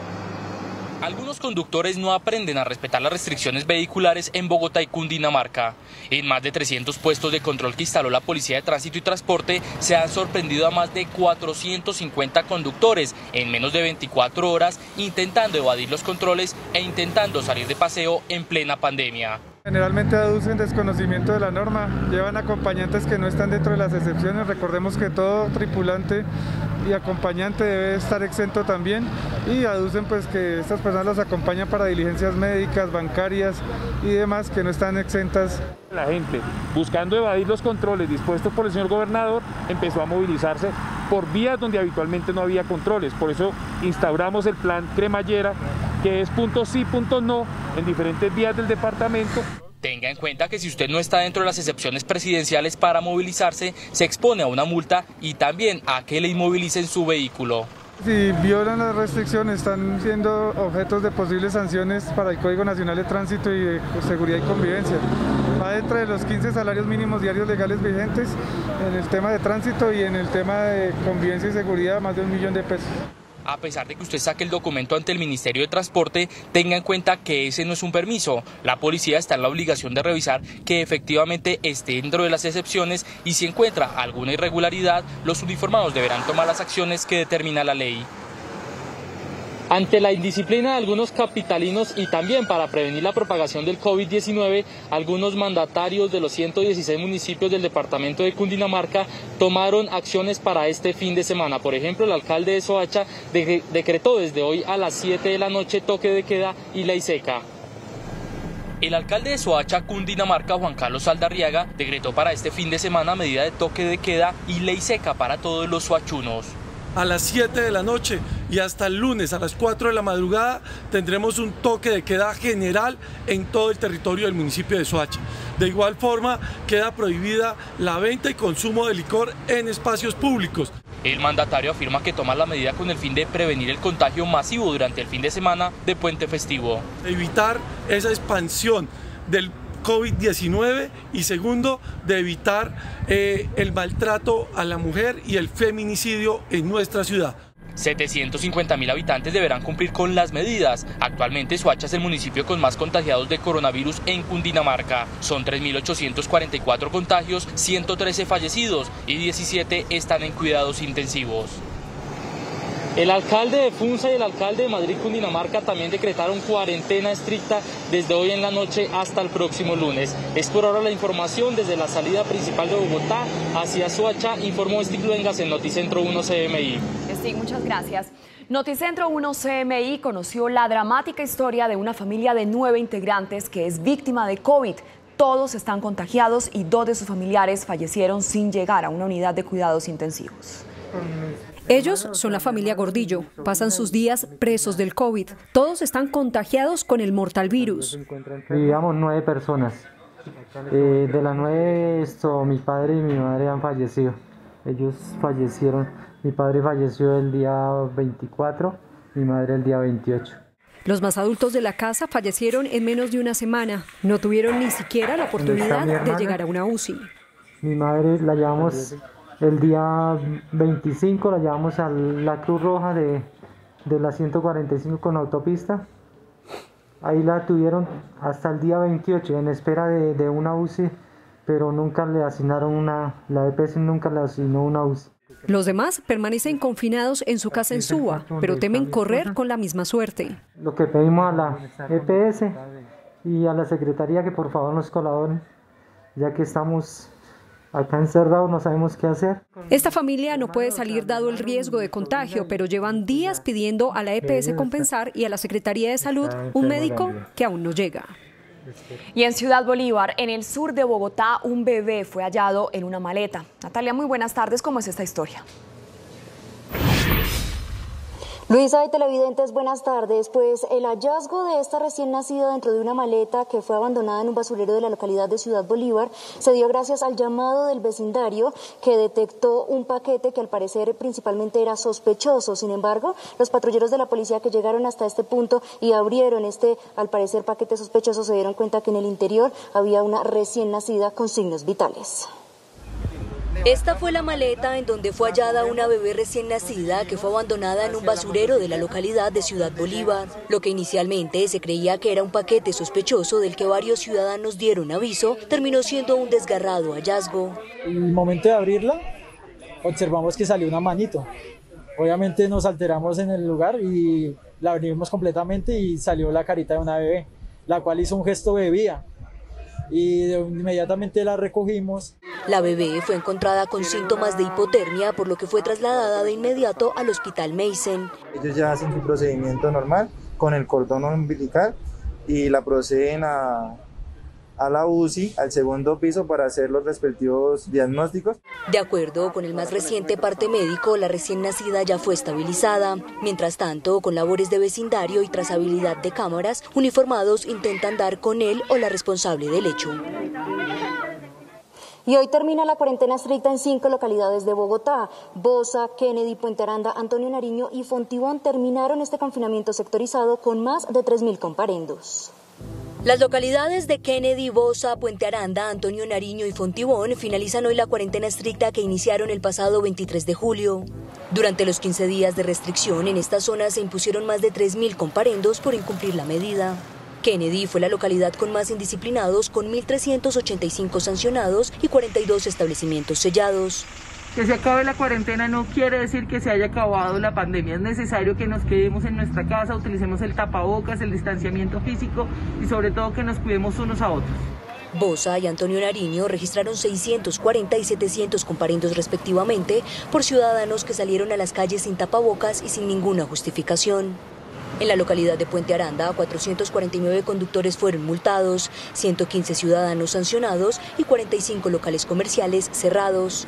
Speaker 6: Algunos conductores no aprenden a respetar las restricciones vehiculares en Bogotá y Cundinamarca. En más de 300 puestos de control que instaló la Policía de Tránsito y Transporte, se han sorprendido a más de 450 conductores en menos de 24 horas intentando evadir los controles e intentando salir de paseo en plena pandemia.
Speaker 4: Generalmente aducen desconocimiento de la norma, llevan acompañantes que no están dentro de las excepciones. Recordemos que todo tripulante y acompañante debe estar exento también, y aducen pues que estas personas los acompañan para diligencias médicas, bancarias y demás que no están exentas.
Speaker 5: La gente, buscando evadir los controles dispuestos por el señor gobernador, empezó a movilizarse por vías donde habitualmente no había controles. Por eso instauramos el plan cremallera, que es punto sí, punto no, en diferentes vías del departamento.
Speaker 6: Tenga en cuenta que si usted no está dentro de las excepciones presidenciales para movilizarse, se expone a una multa y también a que le inmovilicen su vehículo.
Speaker 4: Si violan las restricciones, están siendo objetos de posibles sanciones para el Código Nacional de Tránsito y de Seguridad y Convivencia. Va dentro de los 15 salarios mínimos diarios legales vigentes en el tema de tránsito, y en el tema de convivencia y seguridad más de 1 millón de pesos.
Speaker 6: A pesar de que usted saque el documento ante el Ministerio de Transporte, tenga en cuenta que ese no es un permiso. La policía está en la obligación de revisar que efectivamente esté dentro de las excepciones, y si encuentra alguna irregularidad, los uniformados deberán tomar las acciones que determina la ley. Ante la indisciplina de algunos capitalinos y también para prevenir la propagación del COVID-19, algunos mandatarios de los 116 municipios del departamento de Cundinamarca tomaron acciones para este fin de semana. Por ejemplo, el alcalde de Soacha decretó desde hoy a las 7 de la noche toque de queda y ley seca. El alcalde de Soacha, Cundinamarca, Juan Carlos Saldarriaga, decretó para este fin de semana medida de toque de queda y ley seca para todos los soachunos.
Speaker 8: A las 7 de la noche y hasta el lunes a las 4 de la madrugada tendremos un toque de queda general en todo el territorio del municipio de Soacha. De igual forma, queda prohibida la venta y consumo de licor en espacios públicos.
Speaker 6: El mandatario afirma que toma la medida con el fin de prevenir el contagio masivo durante el fin de semana de puente festivo.
Speaker 8: Evitar esa expansión del COVID-19 y segundo, de evitar el maltrato a la mujer y el feminicidio en nuestra ciudad.
Speaker 6: 750.000 habitantes deberán cumplir con las medidas. Actualmente Soacha es el municipio con más contagiados de coronavirus en Cundinamarca. Son 3.844 contagios, 113 fallecidos y 17 están en cuidados intensivos. El alcalde de Funza y el alcalde de Madrid, Cundinamarca, también decretaron cuarentena estricta desde hoy en la noche hasta el próximo lunes. Es por ahora la información desde la salida principal de Bogotá hacia Soacha, informó Stig Luengas en Noticentro 1 CMI.
Speaker 3: Stig, muchas gracias. Noticentro 1 CMI conoció la dramática historia de una familia de 9 integrantes que es víctima de COVID. Todos están contagiados y 2 de sus familiares fallecieron sin llegar a una unidad de cuidados intensivos.
Speaker 20: Ellos son la familia Gordillo, pasan sus días presos del COVID. Todos están contagiados con el mortal virus.
Speaker 7: Vivíamos 9 personas. De las 9, mi padre y mi madre han fallecido. Ellos fallecieron. Mi padre falleció el día 24, mi madre el día 28.
Speaker 20: Los más adultos de la casa fallecieron en menos de una semana. No tuvieron ni siquiera la oportunidad de llegar a una UCI.
Speaker 7: Mi madre la llevamos el día 25, la llevamos a la Cruz Roja de la 145 con autopista. Ahí la tuvieron hasta el día 28 en espera de una UCI, pero nunca le asignaron la EPS nunca le asignó una UCI.
Speaker 20: Los demás permanecen confinados en su casa en Suba, pero temen correr con la misma suerte.
Speaker 7: Lo que pedimos a la EPS y a la Secretaría que por favor nos colaboren, ya que estamos acá encerrados, no sabemos qué hacer.
Speaker 20: Esta familia no puede salir dado el riesgo de contagio, pero llevan días pidiendo a la EPS compensar y a la Secretaría de Salud un médico que aún no llega.
Speaker 3: Y en Ciudad Bolívar, en el sur de Bogotá, un bebé fue hallado en una maleta. Natalia, muy buenas tardes, ¿cómo es esta historia?
Speaker 24: Luisa y televidentes, buenas tardes. Pues el hallazgo de esta recién nacida dentro de una maleta que fue abandonada en un basurero de la localidad de Ciudad Bolívar se dio gracias al llamado del vecindario que detectó un paquete que al parecer principalmente era sospechoso. Sin embargo, los patrulleros de la policía que llegaron hasta este punto y abrieron este al parecer paquete sospechoso se dieron cuenta que en el interior había una recién nacida con signos vitales. Esta fue la maleta en donde fue hallada una bebé recién nacida que fue abandonada en un basurero de la localidad de Ciudad Bolívar. Lo que inicialmente se creía que era un paquete sospechoso del que varios ciudadanos dieron aviso, terminó siendo un desgarrado hallazgo.
Speaker 9: En el momento de abrirla, observamos que salió una manito. Obviamente nos alteramos en el lugar y la abrimos completamente y salió la carita de una bebé, la cual hizo un gesto de bebida. Y inmediatamente la recogimos.
Speaker 24: La bebé fue encontrada con síntomas de hipotermia, por lo que fue trasladada de inmediato al hospital Mason.
Speaker 10: Ellos ya hacen su procedimiento normal con el cordón umbilical y la proceden a la UCI, al segundo piso, para hacer los respectivos diagnósticos.
Speaker 24: De acuerdo con el más reciente parte médico, la recién nacida ya fue estabilizada. Mientras tanto, con labores de vecindario y trazabilidad de cámaras, uniformados intentan dar con él o la responsable del hecho. Y hoy termina la cuarentena estricta en 5 localidades de Bogotá. Bosa, Kennedy, Puente Aranda, Antonio Nariño y Fontibón terminaron este confinamiento sectorizado con más de 3.000 comparendos. Las localidades de Kennedy, Bosa, Puente Aranda, Antonio Nariño y Fontibón finalizan hoy la cuarentena estricta que iniciaron el pasado 23 de julio. Durante los 15 días de restricción, en esta zona se impusieron más de 3.000 comparendos por incumplir la medida. Kennedy fue la localidad con más indisciplinados, con 1.385 sancionados y 42 establecimientos sellados.
Speaker 11: Que se acabe la cuarentena no quiere decir que se haya acabado la pandemia. Es necesario que nos quedemos en nuestra casa, utilicemos el tapabocas, el distanciamiento físico y sobre todo que nos cuidemos unos a otros.
Speaker 24: Bosa y Antonio Nariño registraron 640 y 700 comparendos respectivamente por ciudadanos que salieron a las calles sin tapabocas y sin ninguna justificación. En la localidad de Puente Aranda, 449 conductores fueron multados, 115 ciudadanos sancionados y 45 locales comerciales cerrados.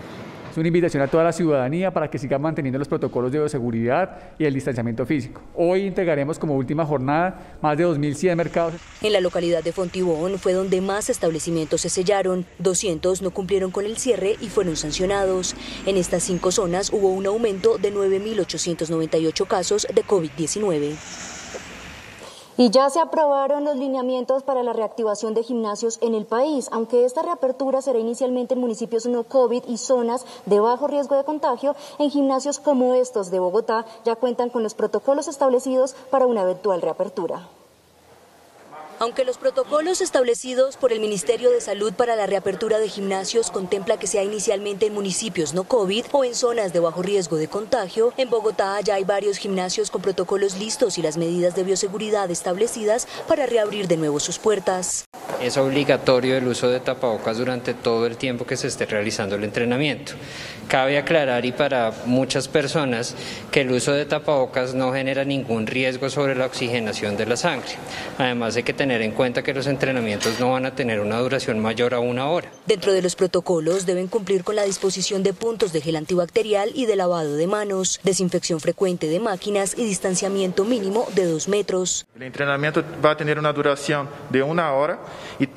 Speaker 12: Es una invitación a toda la ciudadanía para que sigan manteniendo los protocolos de bioseguridad y el distanciamiento físico. Hoy entregaremos como última jornada más de 2.100 mercados.
Speaker 24: En la localidad de Fontibón fue donde más establecimientos se sellaron. 200 no cumplieron con el cierre y fueron sancionados. En estas 5 zonas hubo un aumento de 9.898 casos de COVID-19. Y ya se aprobaron los lineamientos para la reactivación de gimnasios en el país, aunque esta reapertura será inicialmente en municipios no COVID y zonas de bajo riesgo de contagio. En gimnasios como estos de Bogotá ya cuentan con los protocolos establecidos para una eventual reapertura. Aunque los protocolos establecidos por el Ministerio de Salud para la reapertura de gimnasios contempla que sea inicialmente en municipios no COVID o en zonas de bajo riesgo de contagio, en Bogotá ya hay varios gimnasios con protocolos listos y las medidas de bioseguridad establecidas para reabrir de nuevo sus puertas.
Speaker 25: Es obligatorio el uso de tapabocas durante todo el tiempo que se esté realizando el entrenamiento. Cabe aclarar, y para muchas personas, que el uso de tapabocas no genera ningún riesgo sobre la oxigenación de la sangre. Además hay que tener en cuenta que los entrenamientos no van a tener una duración mayor a 1 hora.
Speaker 24: Dentro de los protocolos deben cumplir con la disposición de puntos de gel antibacterial y de lavado de manos, desinfección frecuente de máquinas y distanciamiento mínimo de 2 metros.
Speaker 26: El entrenamiento va a tener una duración de 1 hora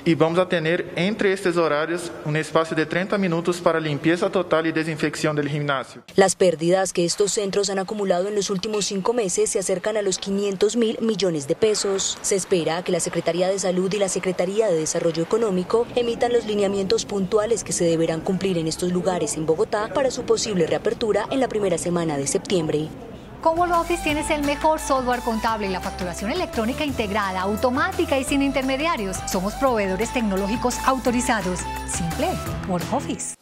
Speaker 26: y vamos a tener entre estos horarios un espacio de 30 minutos para limpieza total y desinfección del gimnasio.
Speaker 24: Las pérdidas que estos centros han acumulado en los últimos 5 meses se acercan a los 500.000 millones de pesos. Se espera que la Secretaría de Salud y la Secretaría de Desarrollo Económico emitan los lineamientos puntuales que se deberán cumplir en estos lugares en Bogotá para su posible reapertura en la primera semana de septiembre.
Speaker 27: Con WorldOffice tienes el mejor software contable y la facturación electrónica integrada, automática y sin intermediarios. Somos proveedores tecnológicos autorizados. Simple, WorldOffice.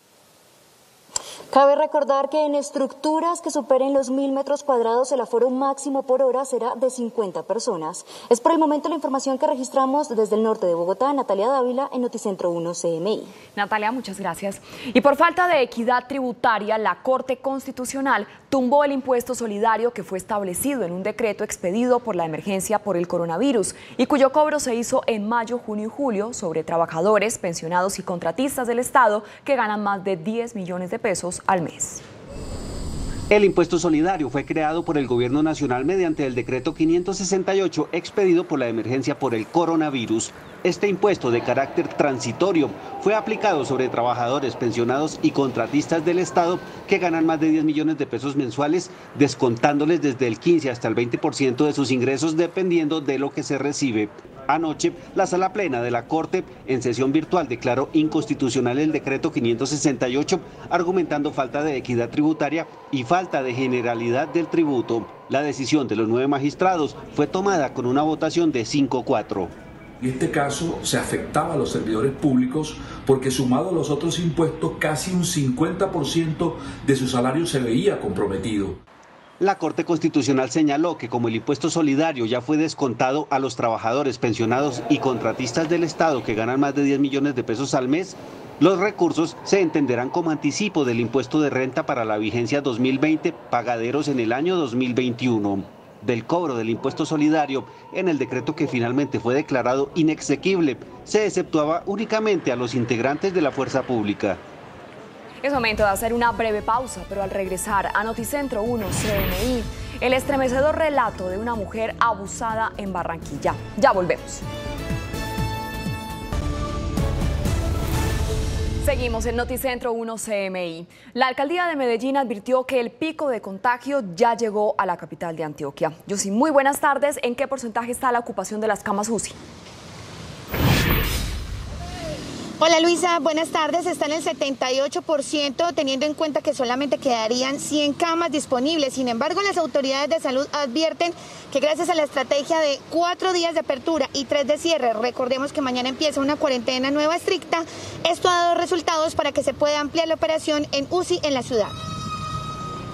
Speaker 24: Cabe recordar que en estructuras que superen los 1.000 metros cuadrados el aforo máximo por hora será de 50 personas. Es por el momento la información que registramos desde el norte de Bogotá. Natalia Dávila en Noticentro 1 CMI.
Speaker 3: Natalia, muchas gracias. Y por falta de equidad tributaria, la Corte Constitucional tumbó el impuesto solidario que fue establecido en un decreto expedido por la emergencia por el coronavirus y cuyo cobro se hizo en mayo, junio y julio sobre trabajadores, pensionados y contratistas del Estado que ganan más de 10 millones de pesos al mes.
Speaker 28: El impuesto solidario fue creado por el Gobierno Nacional mediante el decreto 568 expedido por la emergencia por el coronavirus. Este impuesto de carácter transitorio fue aplicado sobre trabajadores, pensionados y contratistas del Estado que ganan más de 10 millones de pesos mensuales, descontándoles desde el 15 hasta el 20% de sus ingresos dependiendo de lo que se recibe. Anoche, la Sala Plena de la Corte, en sesión virtual, declaró inconstitucional el decreto 568, argumentando falta de equidad tributaria y falta de generalidad del tributo. La decisión de los 9 magistrados fue tomada con una votación de 5-4.
Speaker 13: En este caso se afectaba a los servidores públicos porque sumado a los otros impuestos, casi un 50% de su salario se veía comprometido.
Speaker 28: La Corte Constitucional señaló que como el impuesto solidario ya fue descontado a los trabajadores, pensionados y contratistas del Estado que ganan más de 10 millones de pesos al mes, los recursos se entenderán como anticipo del impuesto de renta para la vigencia 2020, pagaderos en el año 2021. Del cobro del impuesto solidario, en el decreto que finalmente fue declarado inexequible, se exceptuaba únicamente a los integrantes de la fuerza pública.
Speaker 3: Es momento de hacer una breve pausa, pero al regresar a Noticentro 1 CMI, el estremecedor relato de una mujer abusada en Barranquilla. Ya volvemos. Seguimos en Noticentro 1 CMI. La alcaldía de Medellín advirtió que el pico de contagio ya llegó a la capital de Antioquia. Yossi, muy buenas tardes. ¿En qué porcentaje está la ocupación de las camas UCI?
Speaker 14: Hola Luisa, buenas tardes. Está en el 78%, teniendo en cuenta que solamente quedarían 100 camas disponibles. Sin embargo, las autoridades de salud advierten que gracias a la estrategia de 4 días de apertura y 3 de cierre, recordemos que mañana empieza una cuarentena nueva estricta, esto ha dado resultados para que se pueda ampliar la operación en UCI en la ciudad.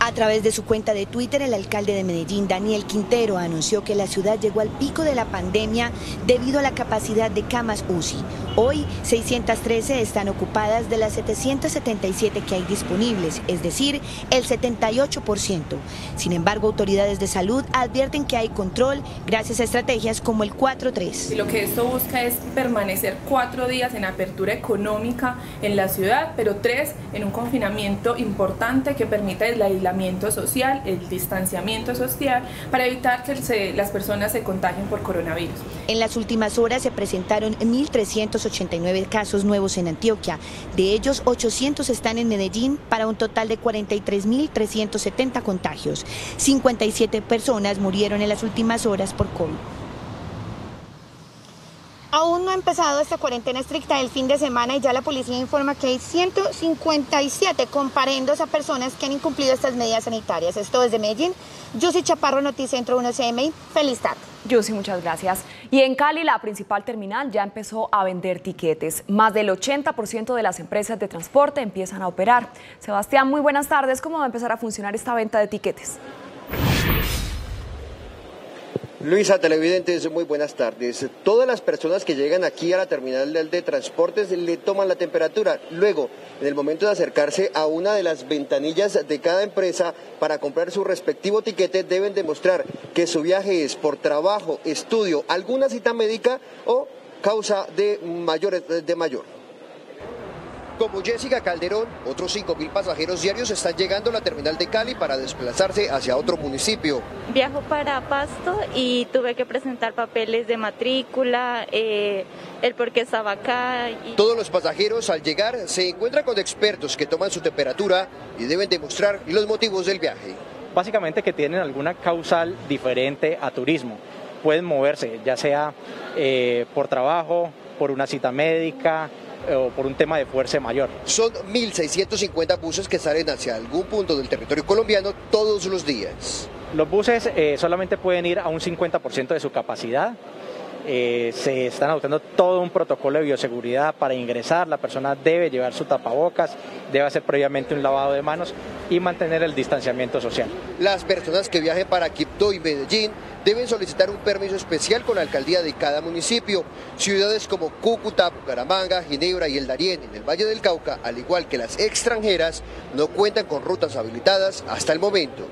Speaker 14: A través de su cuenta de Twitter, el alcalde de Medellín, Daniel Quintero, anunció que la ciudad llegó al pico de la pandemia debido a la capacidad de camas UCI. Hoy, 613 están ocupadas de las 777 que hay disponibles, es decir, el 78%. Sin embargo, autoridades de salud advierten que hay control gracias a estrategias como el 4-3.
Speaker 15: Lo que esto busca es permanecer 4 días en apertura económica en la ciudad, pero 3 en un confinamiento importante que permita el aislamiento social, el distanciamiento social, para evitar que las personas se contagien por coronavirus.
Speaker 14: En las últimas horas se presentaron 1.389 casos nuevos en Antioquia. De ellos, 800 están en Medellín para un total de 43.370 contagios. 57 personas murieron en las últimas horas por COVID. Aún no ha empezado esta cuarentena estricta del fin de semana y ya la policía informa que hay 157 comparendos a personas que han incumplido estas medidas sanitarias. Esto desde Medellín. Yossi Chaparro, Noticentro 1 CMI. Feliz tarde.
Speaker 3: Yossi, muchas gracias. Y en Cali, la principal terminal ya empezó a vender tiquetes. Más del 80% de las empresas de transporte empiezan a operar. Sebastián, muy buenas tardes. ¿Cómo va a empezar a funcionar esta venta de tiquetes?
Speaker 16: Luisa, televidentes, muy buenas tardes. Todas las personas que llegan aquí a la terminal de transportes le toman la temperatura. Luego, en el momento de acercarse a una de las ventanillas de cada empresa para comprar su respectivo tiquete, deben demostrar que su viaje es por trabajo, estudio, alguna cita médica o causa de mayor. Como Jessica Calderón, otros 5.000 pasajeros diarios están llegando a la terminal de Cali para desplazarse hacia otro municipio.
Speaker 17: Viajo para Pasto y tuve que presentar papeles de matrícula, el por qué estaba acá.
Speaker 16: Todos los pasajeros al llegar se encuentran con expertos que toman su temperatura y deben demostrar los motivos del viaje.
Speaker 18: Básicamente que tienen alguna causal diferente a turismo. Pueden moverse, ya sea por trabajo, por una cita médica, o por un tema de fuerza mayor.
Speaker 16: Son 1.650 buses que salen hacia algún punto del territorio colombiano todos los días.
Speaker 18: Los buses solamente pueden ir a un 50% de su capacidad. Se están adoptando todo un protocolo de bioseguridad para ingresar. La persona debe llevar su tapabocas, debe hacer previamente un lavado de manos y mantener el distanciamiento social.
Speaker 16: Las personas que viajen para Quibdó y Medellín deben solicitar un permiso especial con la alcaldía de cada municipio. Ciudades como Cúcuta, Bucaramanga, Ginebra y El Darién en el Valle del Cauca, al igual que las extranjeras, no cuentan con rutas habilitadas hasta el momento.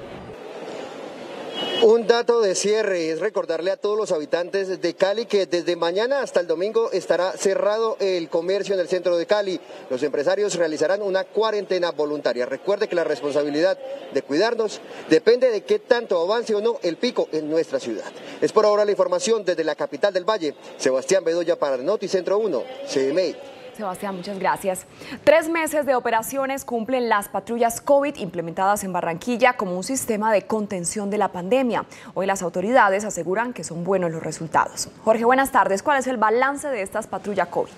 Speaker 16: Un dato de cierre es recordarle a todos los habitantes de Cali que desde mañana hasta el domingo estará cerrado el comercio en el centro de Cali. Los empresarios realizarán una cuarentena voluntaria. Recuerde que la responsabilidad de cuidarnos depende de qué tanto avance o no el pico en nuestra ciudad. Es por ahora la información desde la capital del Valle. Sebastián Bedoya para Noticentro 1, CMI.
Speaker 3: Sebastián, muchas gracias. 3 meses de operaciones cumplen las patrullas COVID implementadas en Barranquilla como un sistema de contención de la pandemia. Hoy las autoridades aseguran que son buenos los resultados. Jorge, buenas tardes. ¿Cuál es el balance de estas patrullas COVID?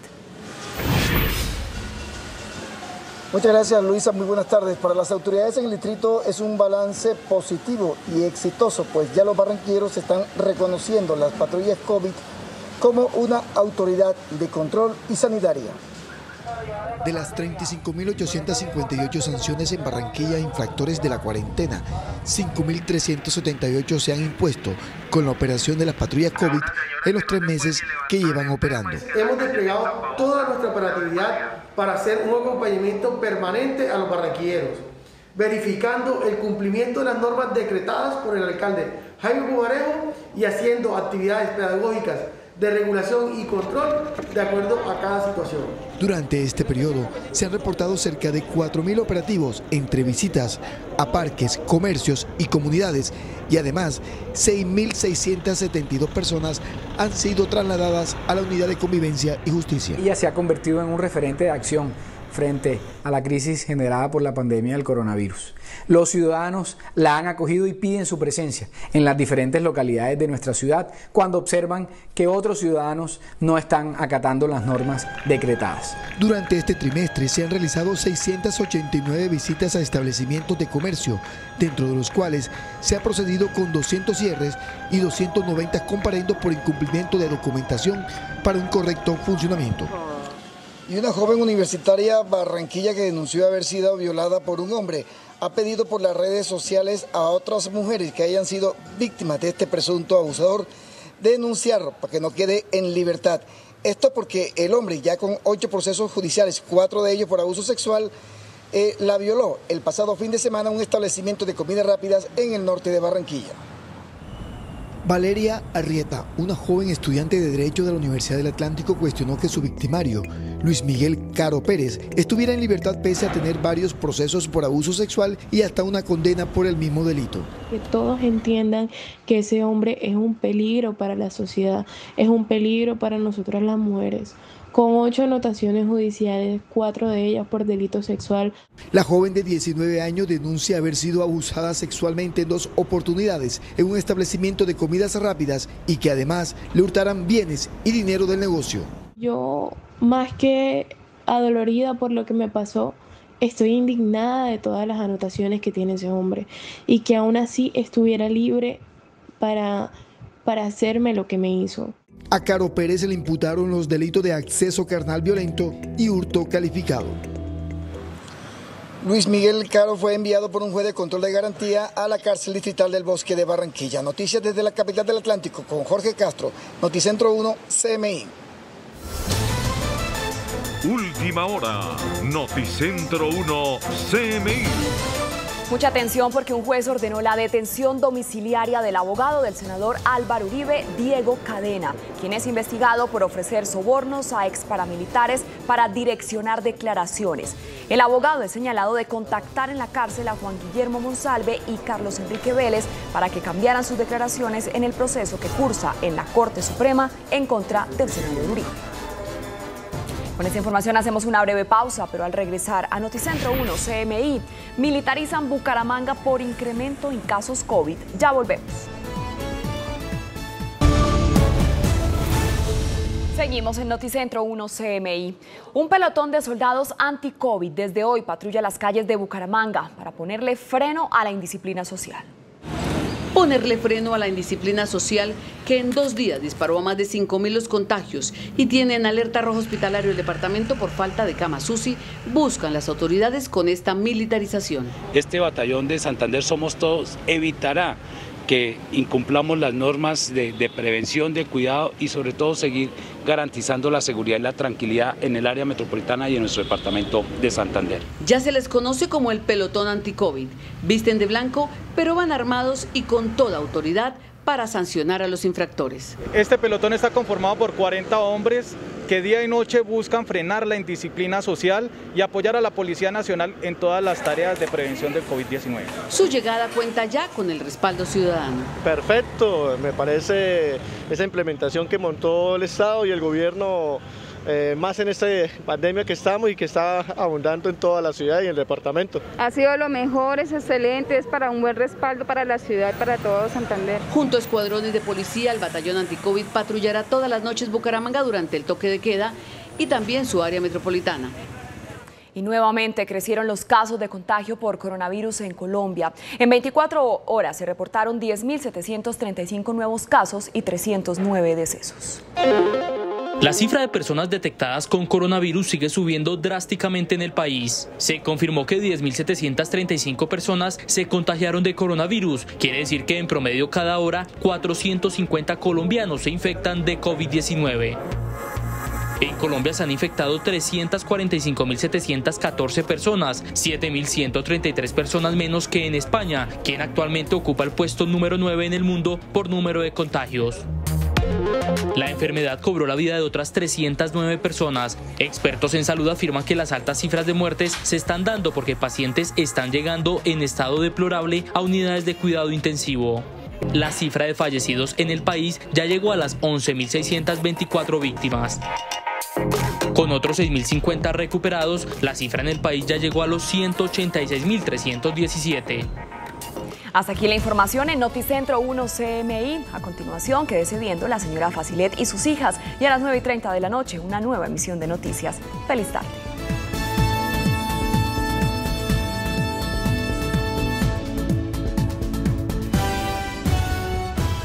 Speaker 1: Muchas gracias, Luisa. Muy buenas tardes. Para las autoridades en el distrito es un balance positivo y exitoso, pues ya los barranquilleros están reconociendo las patrullas COVID como una autoridad de control y sanitaria.
Speaker 2: De las 35.858 sanciones en Barranquilla a infractores de la cuarentena, 5.378 se han impuesto con la operación de las patrullas COVID en los 3 meses que llevan operando.
Speaker 4: Hemos desplegado toda nuestra operatividad para hacer un acompañamiento permanente a los barranquilleros, verificando el cumplimiento de las normas decretadas por el alcalde Jaime Pumarejo y haciendo actividades pedagógicas de regulación y control de acuerdo a cada situación.
Speaker 2: Durante este periodo se han reportado cerca de 4.000 operativos entre visitas a parques, comercios y comunidades, y además 6.672 personas han sido trasladadas a la unidad de convivencia y justicia.
Speaker 5: Ella se ha convertido en un referente de acción frente a la crisis generada por la pandemia del coronavirus. Los ciudadanos la han acogido y piden su presencia en las diferentes localidades de nuestra ciudad cuando observan que otros ciudadanos no están acatando las normas decretadas.
Speaker 2: Durante este trimestre se han realizado 689 visitas a establecimientos de comercio, dentro de los cuales se ha procedido con 200 cierres y 290 comparendos por incumplimiento de documentación para un correcto funcionamiento.
Speaker 1: Y una joven universitaria barranquilla que denunció haber sido violada por un hombre ha pedido por las redes sociales a otras mujeres que hayan sido víctimas de este presunto abusador denunciarlo para que no quede en libertad. Esto porque el hombre, ya con 8 procesos judiciales, 4 de ellos por abuso sexual, la violó el pasado fin de semana en un establecimiento de comidas rápidas en el norte de Barranquilla.
Speaker 2: Valeria Arrieta, una joven estudiante de Derecho de la Universidad del Atlántico, cuestionó que su victimario, Luis Miguel Caro Pérez, estuviera en libertad pese a tener varios procesos por abuso sexual y hasta una condena por el mismo delito.
Speaker 19: Que todos entiendan que ese hombre es un peligro para la sociedad, es un peligro para nosotras las mujeres. Con 8 anotaciones judiciales, 4 de ellas por delito sexual.
Speaker 2: La joven de 19 años denuncia haber sido abusada sexualmente en 2 oportunidades en un establecimiento de comidas rápidas y que además le hurtaran bienes y dinero del negocio.
Speaker 19: Yo, más que adolorida por lo que me pasó, estoy indignada de todas las anotaciones que tiene ese hombre y que aún así estuviera libre para hacerme lo que me hizo.
Speaker 2: A Caro Pérez se le imputaron los delitos de acceso carnal violento y hurto calificado.
Speaker 1: Luis Miguel Caro fue enviado por un juez de control de garantía a la cárcel distrital del Bosque de Barranquilla. Noticias desde la capital del Atlántico con Jorge Castro, Noticentro 1, CMI.
Speaker 21: Última hora, Noticentro 1, CMI.
Speaker 3: Mucha atención porque un juez ordenó la detención domiciliaria del abogado del senador Álvaro Uribe, Diego Cadena, quien es investigado por ofrecer sobornos a exparamilitares para direccionar declaraciones. El abogado es señalado de contactar en la cárcel a Juan Guillermo Monsalve y Carlos Enrique Vélez para que cambiaran sus declaraciones en el proceso que cursa en la Corte Suprema en contra del senador Uribe. Con esta información hacemos una breve pausa, pero al regresar a Noticentro 1 CMI, militarizan Bucaramanga por incremento en casos COVID. Ya volvemos. Seguimos en Noticentro 1 CMI. Un pelotón de soldados anti-COVID desde hoy patrulla las calles de Bucaramanga para ponerle freno a la indisciplina social.
Speaker 22: Ponerle freno a la indisciplina social que en 2 días disparó a más de 5.000 los contagios y tiene en alerta roja hospitalario el departamento por falta de camas UCI, buscan las autoridades con esta militarización.
Speaker 23: Este batallón de Santander Somos Todos evitará que incumplamos las normas de prevención, de cuidado y sobre todo seguir garantizando la seguridad y la tranquilidad en el área metropolitana y en nuestro departamento de Santander.
Speaker 22: Ya se les conoce como el pelotón anti-COVID. Visten de blanco, pero van armados y con toda autoridad para sancionar a los infractores.
Speaker 29: Este pelotón está conformado por 40 hombres que día y noche buscan frenar la indisciplina social y apoyar a la Policía Nacional en todas las tareas de prevención del COVID-19.
Speaker 22: Su llegada cuenta ya con el respaldo ciudadano.
Speaker 30: Perfecto, me parece esa implementación que montó el Estado y el gobierno
Speaker 6: más en esta pandemia que estamos y que está abundando en toda la ciudad y en el departamento.
Speaker 7: Ha sido lo mejor, es excelente, es para un buen respaldo para la ciudad y para todo Santander.
Speaker 22: Junto a escuadrones de policía, el batallón anticovid patrullará todas las noches Bucaramanga durante el toque de queda y también su área metropolitana.
Speaker 3: Y nuevamente crecieron los casos de contagio por coronavirus en Colombia. En 24 horas se reportaron 10.735 nuevos casos y 309 decesos.
Speaker 8: La cifra de personas detectadas con coronavirus sigue subiendo drásticamente en el país. Se confirmó que 10.735 personas se contagiaron de coronavirus. Quiere decir que en promedio cada hora 450 colombianos se infectan de COVID-19. En Colombia se han infectado 345.714 personas, 7.133 personas menos que en España, quien actualmente ocupa el puesto número 9 en el mundo por número de contagios. La enfermedad cobró la vida de otras 309 personas. Expertos en salud afirman que las altas cifras de muertes se están dando porque pacientes están llegando en estado deplorable a unidades de cuidado intensivo. La cifra de fallecidos en el país ya llegó a las 11.624 víctimas. Con otros 6.050 recuperados, la cifra en el país ya llegó a los 186.317.
Speaker 3: Hasta aquí la información en Noticentro 1 CMI. A continuación, quédese viendo la señora Facilet y sus hijas. Y a las 9:30 de la noche, una nueva emisión de noticias. Feliz tarde.